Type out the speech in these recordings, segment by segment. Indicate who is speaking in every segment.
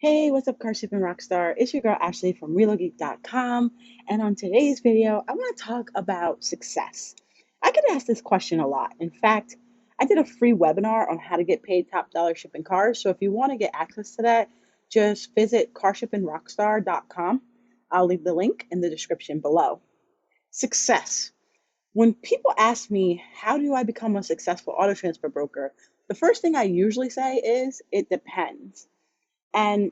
Speaker 1: Hey, what's up, car shipping rockstar? It's your girl Ashley from Relogeek.com, and on today's video, I want to talk about success. I get asked this question a lot. In fact, I did a free webinar on how to get paid top dollar shipping cars. So if you want to get access to that, just visit carshippingrockstar.com. I'll leave the link in the description below. Success. When people ask me, how do I become a successful auto transfer broker? The first thing I usually say is, it depends. And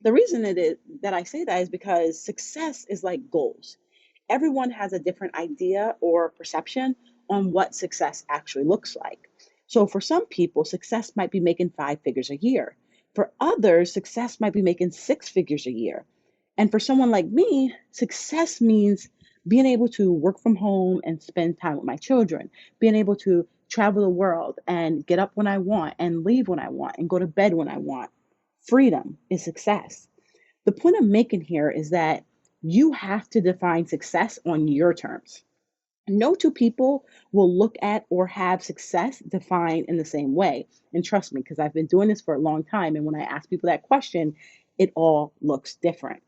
Speaker 1: the reason it is that I say that is because success is like goals. Everyone has a different idea or perception on what success actually looks like. So for some people, success might be making 5 figures a year. For others, success might be making 6 figures a year. And for someone like me, success means being able to work from home and spend time with my children, being able to travel the world and get up when I want and leave when I want and go to bed when I want. Freedom is success. The point I'm making here is that you have to define success on your terms. No two people will look at or have success defined in the same way. And trust me, because I've been doing this for a long time. And when I ask people that question, it all looks different.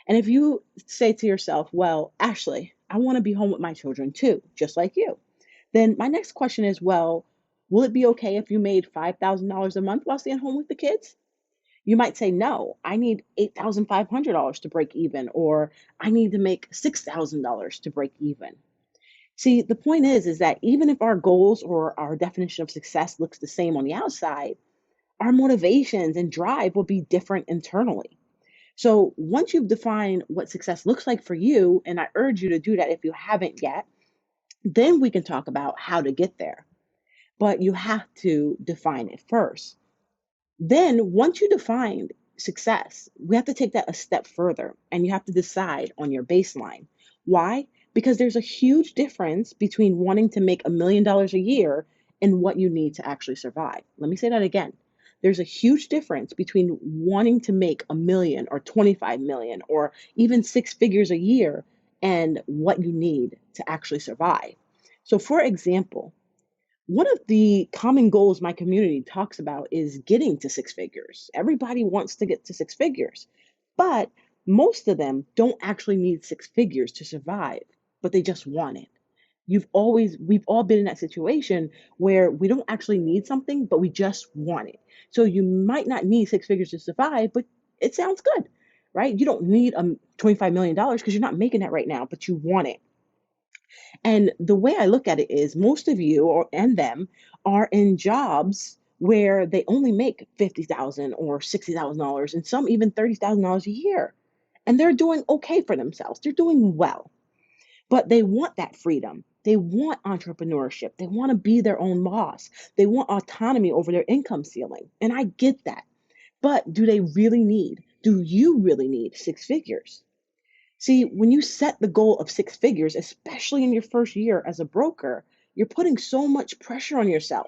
Speaker 1: And if you say to yourself, well, Ashley, I want to be home with my children too, just like you, then my next question is, well, will it be okay if you made $5,000 a month while staying home with the kids? You might say, no, I need $8,500 to break even, or I need to make $6,000 to break even. See, the point is that even if our goals or our definition of success looks the same on the outside, our motivations and drive will be different internally. So once you've defined what success looks like for you, and I urge you to do that if you haven't yet, then we can talk about how to get there. But you have to define it first. Then, once you define success, we have to take that a step further and you have to decide on your baseline. Why? Because there's a huge difference between wanting to make $1 million a year and what you need to actually survive. Let me say that again. There's a huge difference between wanting to make a million or 25 million or even 6 figures a year and what you need to actually survive. So, for example, one of the common goals my community talks about is getting to 6 figures. Everybody wants to get to 6 figures, but most of them don't actually need 6 figures to survive, but they just want it. We've all been in that situation where we don't actually need something, but we just want it. So you might not need 6 figures to survive, but it sounds good, right? You don't need $25 million because you're not making that right now, but you want it. And the way I look at it is most of you or and them are in jobs where they only make 50,000 or $60,000 and some even $30,000 a year. And they're doing okay for themselves. They're doing well. But they want that freedom. They want entrepreneurship. They want to be their own boss. They want autonomy over their income ceiling. And I get that. But do you really need 6 figures? See, when you set the goal of 6 figures, especially in your first year as a broker, you're putting so much pressure on yourself.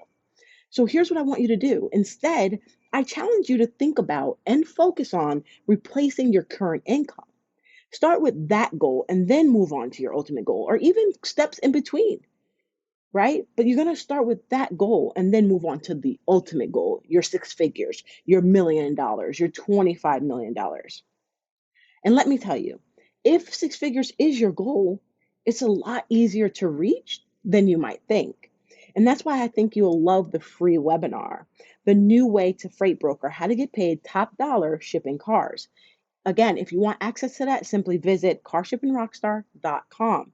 Speaker 1: So here's what I want you to do. Instead, I challenge you to think about and focus on replacing your current income. Start with that goal and then move on to your ultimate goal, or even steps in between, right? But you're going to start with that goal and then move on to the ultimate goal, your 6 figures, your $1 million, your $25 million. And let me tell you, if 6 figures is your goal, it's a lot easier to reach than you might think. And that's why I think you'll love the free webinar, The New Way to Freight Broker, How to Get Paid Top Dollar Shipping Cars. Again, if you want access to that, simply visit carshippingrockstar.com.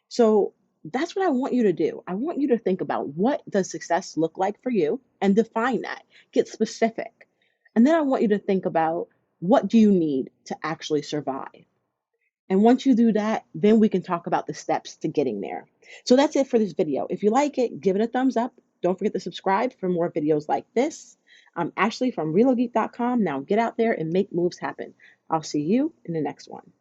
Speaker 1: So that's what I want you to do. I want you to think about, what does success look like for you, and define that. Get specific. And then I want you to think about, what do you need to actually survive? And once you do that, then we can talk about the steps to getting there. So that's it for this video. If you like it, give it a thumbs up. Don't forget to subscribe for more videos like this. I'm Ashley from Relogeek.com. Now get out there and make moves happen. I'll see you in the next one.